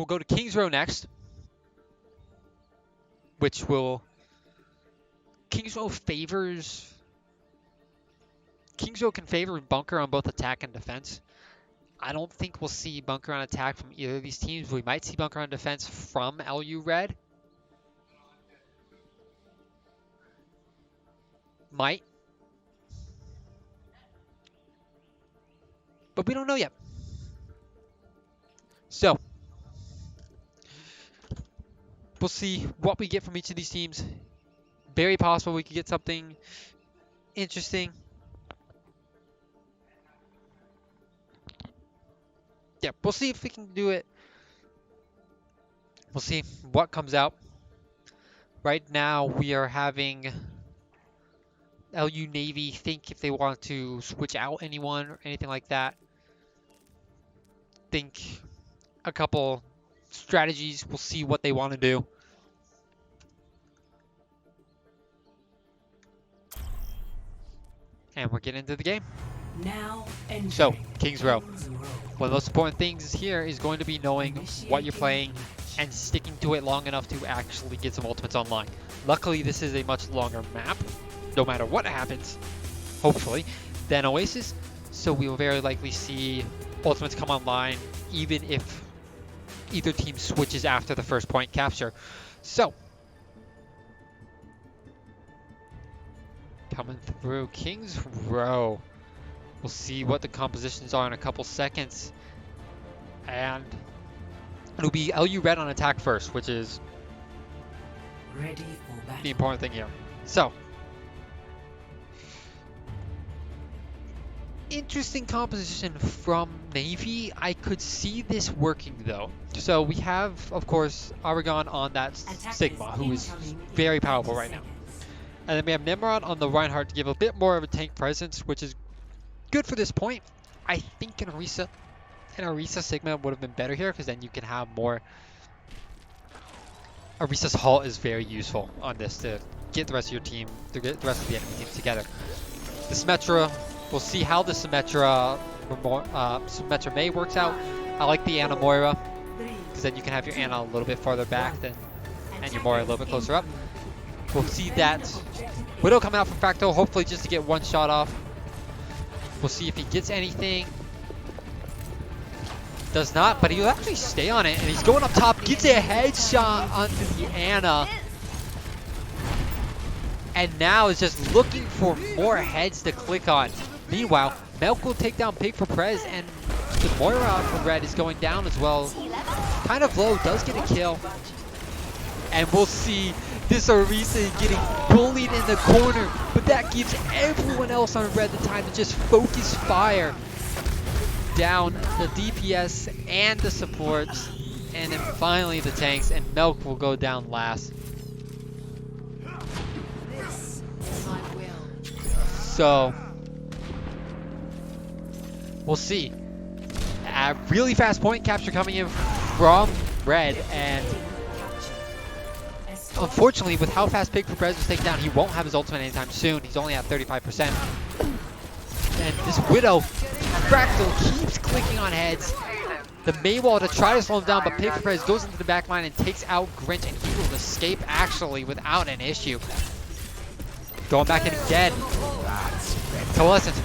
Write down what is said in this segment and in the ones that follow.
We'll go to King's Row next, which will... King's Row can favor Bunker on both attack and defense. I don't think we'll see Bunker on attack from either of these teams. We might see Bunker on defense from LU Red. Might. But we don't know yet. So, we'll see what we get from each of these teams. Very possible we could get something interesting. Yeah, we'll see if we can do it. We'll see what comes out. Right now, we are having LU Navy think if they want to switch out anyone or anything like that. Think a couple strategies. We'll see what they want to do. And we're getting into the game. So, King's Row. One of the most important things here is going to be knowing what you're playing and sticking to it long enough to actually get some ultimates online. Luckily, this is a much longer map, no matter what happens, hopefully, than Oasis. So we will very likely see ultimates come online, even if either team switches after the first point capture. So, coming through King's Row. We'll see what the compositions are in a couple seconds. And it'll be LU Red on attack first, which is the important thing here. So, interesting composition from Navy. I could see this working though. So we have, of course, Aragon on that Sigma, who is very powerful right now. And then we have Nimrod on the Reinhardt to give a bit more of a tank presence, which is good for this point. I think an Orisa Sigma would have been better here, because then you can have more. Orisa's Halt is very useful on this to get the rest of your team, to get the rest of the enemy team together. The Symmetra, we'll see how the Symmetra May works out. I like the Ana Moira, because then you can have your Ana a little bit farther back and your Moira a little bit closer up. We'll see that Widow coming out from Fractal, hopefully just to get one shot off. We'll see if he gets anything. Does not, but he'll actually stay on it, and he's going up top, gets a headshot onto the Ana. And now is just looking for more heads to click on. Meanwhile, Melk will take down Pig for Prez, and the Moira from Red is going down as well. Kind of low, does get a kill. And we'll see this Orisa getting bullied in the corner, but that gives everyone else on Red the time to just focus fire down the DPS and the supports, and then finally the tanks, and Melk will go down last. So, we'll see. A really fast point capture coming in from Red, and unfortunately, with how fast Pig for Prez was taken down, he won't have his ultimate anytime soon. He's only at 35%. And this Widow, Fractal, keeps clicking on heads. The Maywall to try to slow him down, but Pig for Prez goes into the back line and takes out Grinch, and he will escape actually without an issue. Going back in again. Coalescence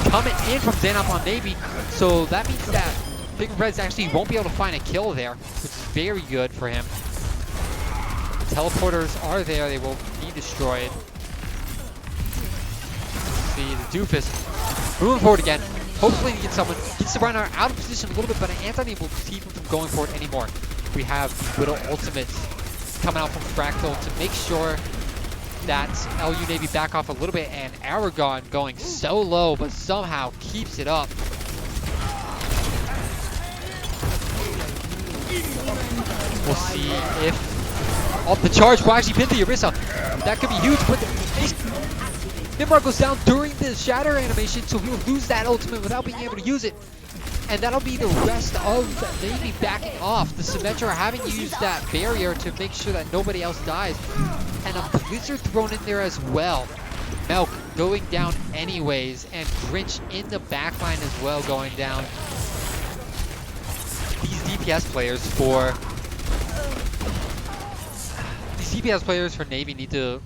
coming in from Xanop on Navy, so that means that Pig for Prez actually won't be able to find a kill there, which is very good for him. Teleporters are there, they will be destroyed. See the Doofus moving forward again. Hopefully he gets someone, gets the Reinhardt out of position a little bit, but Anthony will keep him from going forward anymore. We have Widow ultimates coming out from Fractal to make sure that LU Navy back off a little bit, and Aragon going so low, but somehow keeps it up. We'll see if the charge will actually pin the Orisa. That could be huge, but Nimrod goes down during the shatter animation, so he'll lose that ultimate without being able to use it. And that'll be the rest of Navy backing off. The Symmetra having used that barrier to make sure that nobody else dies. And a Blizzard thrown in there as well. Melk going down anyways, and Grinch in the backline as well going down. These DPS players for Navy need to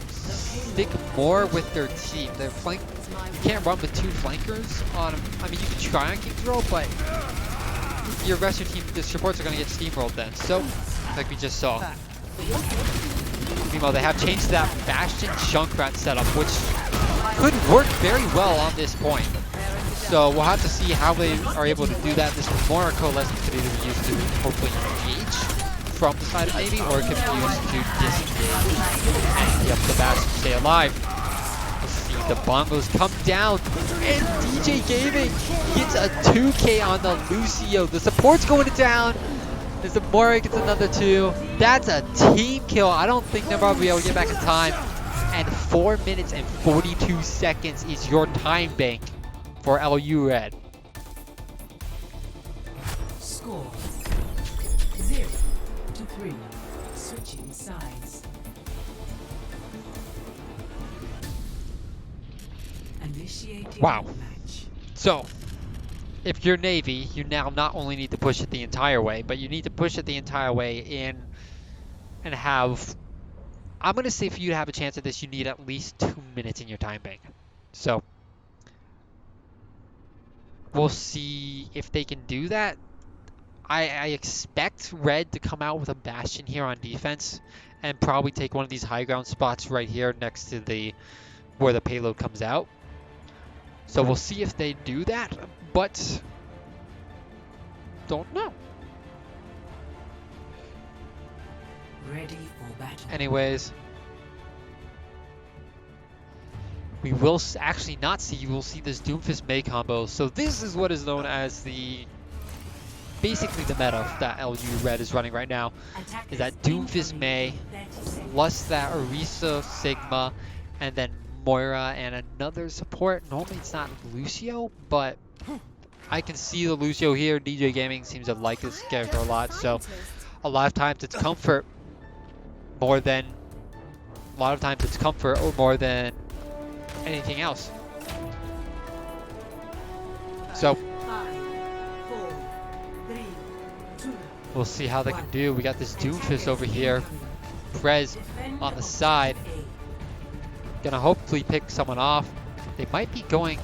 stick more with their team. Their flank, you can't run with 2 flankers on. I mean, you can try on King's Row, but your rest of your team, the supports are going to get steamrolled then. So, like we just saw. Meanwhile, they have changed that Bastion Junkrat setup, which could work very well on this point. So we'll have to see how they are able to do that. This more coalescence could either be used to hopefully engage from the side of Navy, or it could be used to disengage and get the Bastion to stay alive. We'll see the bongos come down, and DJ Gaming gets a 2K on the Lucio. The support's going down. As the Moira gets another 2. That's a team kill. I don't think Nimrod will be able to get back in time. And 4 minutes and 42 seconds is your time bank for LU Red. Score 0-3. Switching sides. Initiating wow. match. So, if you're Navy, you now not only need to push it the entire way, but you need to push it the entire way in and have, I'm going to say for you to have a chance at this, you need at least 2 minutes in your time bank. So, we'll see if they can do that. I expect Red to come out with a Bastion here on defense and probably take one of these high ground spots right here next to where the payload comes out. So we'll see if they do that, but don't know. Ready for battle. Anyways, we will actually not see. We'll see this Doomfist May combo. So this is what is known as basically the meta that LU Red is running right now. Is that Doomfist May plus that Orisa Sigma, and then Moira and another support. Normally it's not Lucio, but I can see the Lucio here. DJ Gaming seems to like this character a lot, so a lot of times it's comfort more than anything else. So we'll see how they can do. We got this Doomfist over here. Prez on the side. Gonna hopefully pick someone off. They might be going.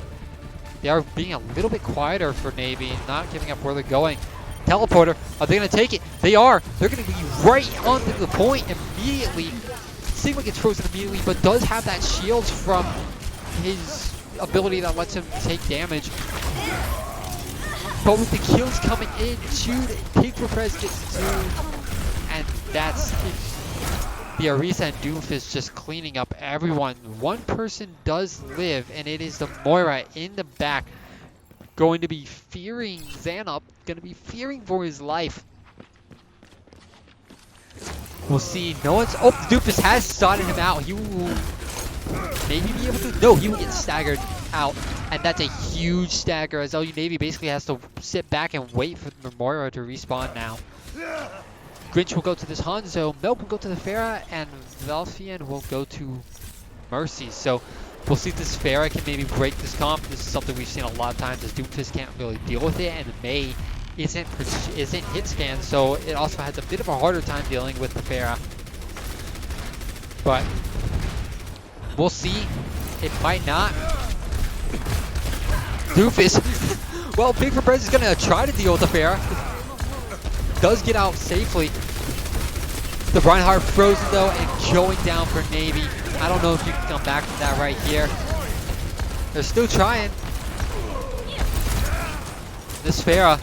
They are being a little bit quieter for Navy, not giving up where they're going. Teleporter, are they gonna take it? They are. They're gonna be right onto the point immediately. Sigma gets frozen immediately, but does have that shield from his ability that lets him take damage. But with the kills coming in, shoot, Pig for Prez gets 2, and that's the Orisa and Doomfist just cleaning up everyone. One person does live, and it is the Moira in the back. Going to be fearing Xanup, going to be fearing for his life. We'll see. No one's. Oh, Doomfist has started him out. He will maybe be able to. No, he will get staggered out. And that's a huge stagger, as LU Navy basically has to sit back and wait for the Moira to respawn now. Grinch will go to this Hanzo, Milk will go to the Pharah, and Valfian will go to Mercy. So we'll see if this Pharah can maybe break this comp. This is something we've seen a lot of times, as Doomfist can't really deal with it, and May isn't hit scan, so it also has a bit of a harder time dealing with the Pharah. But we'll see. It might not. Doomfist. Well, Big for Prez is gonna try to deal with the Pharah. Does get out safely. The Reinhardt frozen though and going down for Navy. I don't know if you can come back from that right here. They're still trying. This Pharah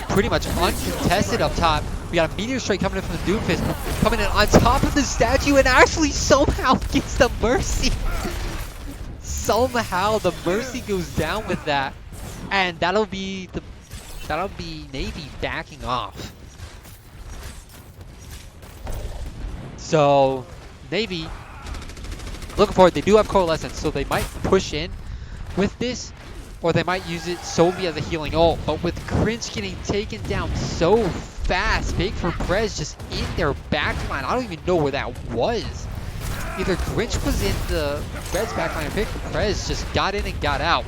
pretty much uncontested up top. We got a meteor strike coming in from the Doomfist, coming in on top of the statue, and actually somehow gets the Mercy. Somehow the Mercy goes down with that, and that'll be Navy backing off. So Navy looking forward. They do have Coalescence, so they might push in with this, or they might use it solely as a healing ult. But with Grinch getting taken down so fast, Big for Prez just in their backline. I don't even know where that was. Either Grinch was in the Red's backline, or Big for Prez just got in and got out.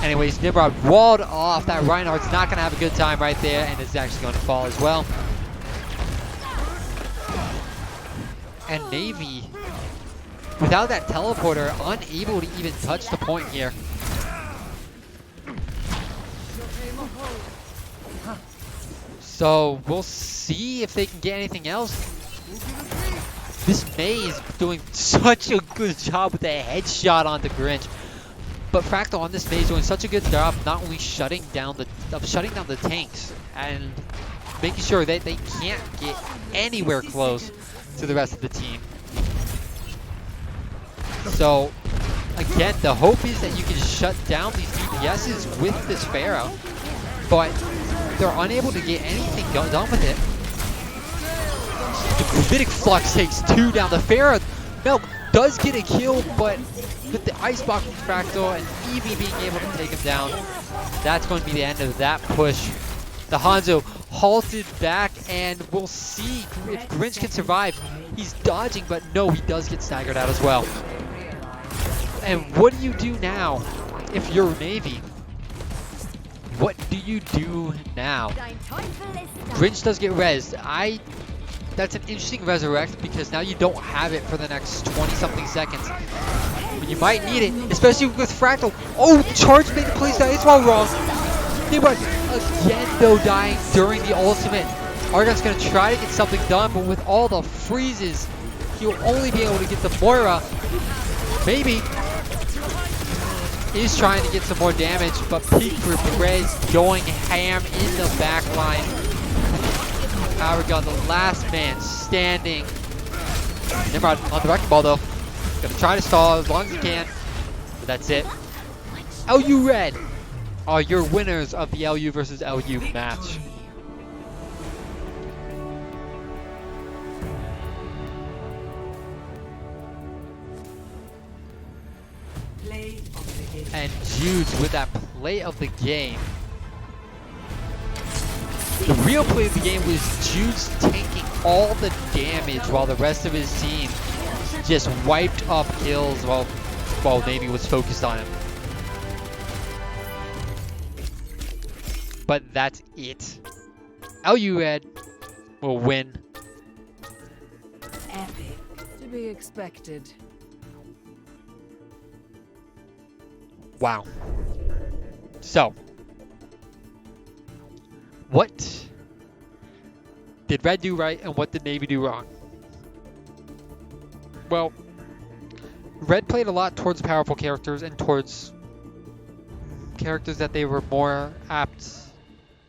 Anyways, Nimrod walled off. That Reinhardt's not going to have a good time right there, and it's actually going to fall as well. And Navy, without that teleporter, unable to even touch the point here. So we'll see if they can get anything else. This Mei is doing such a good job with a headshot on the Grinch. But Fractal on this Mei is doing such a good job not only shutting down the tanks and making sure that they can't get anywhere close to the rest of the team. So again, the hope is that you can shut down these DPSs with this Pharaoh, but they're unable to get anything done with it. The Gravitic Flux takes 2 down. The Pharaoh, Milk does get a kill, but with the Icebox from Fractal and Eevee being able to take him down, that's going to be the end of that push. The Hanzo halted back, and we'll see if Grinch can survive. He's dodging, but no, he does get staggered out as well. And what do you do now if you're Navy? What do you do now? Grinch does get rezzed. That's an interesting resurrect because now you don't have it for the next 20-something seconds. But you might need it, especially with Fractal. Oh, charge made the place die. It's all wrong. Nimrod again though dying during the ultimate. Argon's gonna try to get something done, but with all the freezes, he'll only be able to get the Moira. Maybe. He's trying to get some more damage, but Peak for Perez going ham in the back line. Aragon, the last man standing. Nimrod on the wrecking ball though. Gonna try to stall as long as he can. But that's it. LU Red are your winners of the LU versus LU match. And Judes with that play of the game. The real play of the game was Judes taking all the damage while the rest of his team just wiped up kills while Navy was focused on him. But that's it. LU Red will win. Epic. To be expected. Wow. So, what did Red do right and what did Navy do wrong? Well, Red played a lot towards powerful characters and towards characters that they were more apt,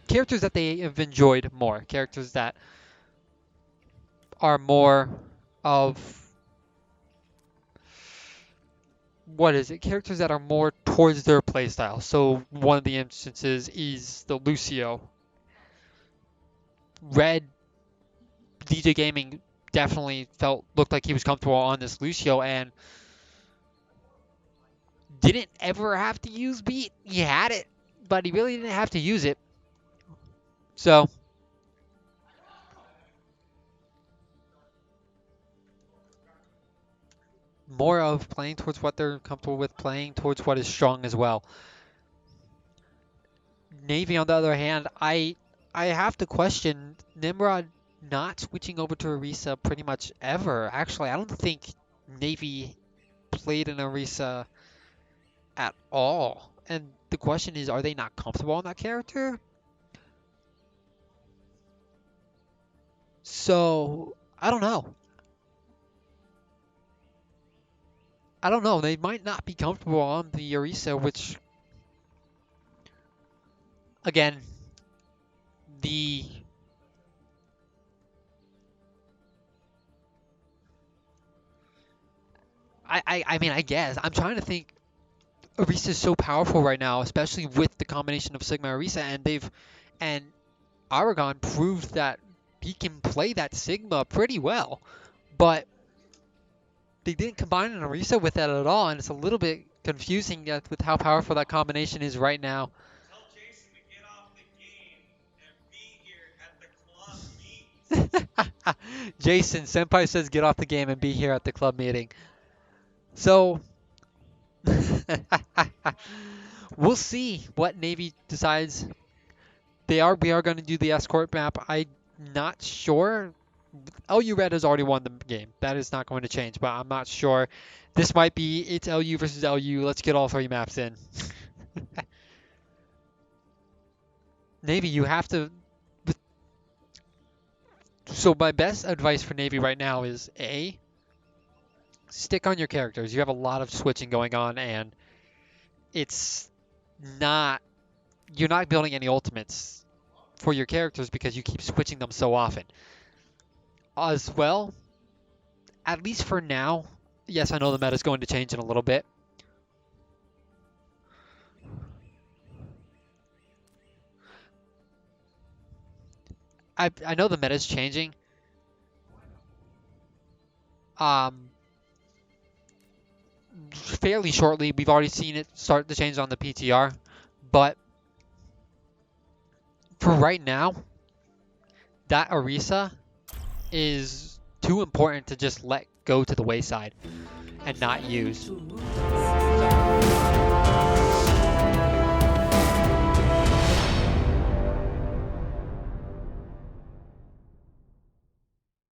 characters that they have enjoyed more, characters that are more of, what is it? Characters that are more towards their playstyle. So one of the instances is the Lucio. Red DJ Gaming definitely looked like he was comfortable on this Lucio and didn't ever have to use beat. He had it, but he really didn't have to use it. So more of playing towards what they're comfortable with, playing towards what is strong as well. Navy, on the other hand, I have to question Nimrod not switching over to Orisa pretty much ever. Actually, I don't think Navy played an Orisa at all. And the question is, are they not comfortable on that character? So, I don't know. They might not be comfortable on the Orisa, which, again, I mean, I guess. I'm trying to think. Orisa is so powerful right now, especially with the combination of Sigma and Orisa, and Aragon proved that he can play that Sigma pretty well, but they didn't combine an Orisa with that at all, and it's a little bit confusing with how powerful that combination is right now. Tell Jason to get off the game and be here at the club meet. Jason, Senpai says get off the game and be here at the club meeting. So, we'll see what Navy decides. We are going to do the escort map. I'm not sure. LU Red has already won the game. That is not going to change, but I'm not sure. This might be, it's LU versus LU. Let's get all 3 maps in. Navy, you have to... So my best advice for Navy right now is A, stick on your characters. You have a lot of switching going on, and it's not... You're not building any ultimates for your characters because you keep switching them so often. As well, at least for now, yes, I know the meta is going to change in a little bit. I know the meta is changing. Fairly shortly, we've already seen it start to change on the PTR, but for right now, that Orisa is too important to just let go to the wayside and not use.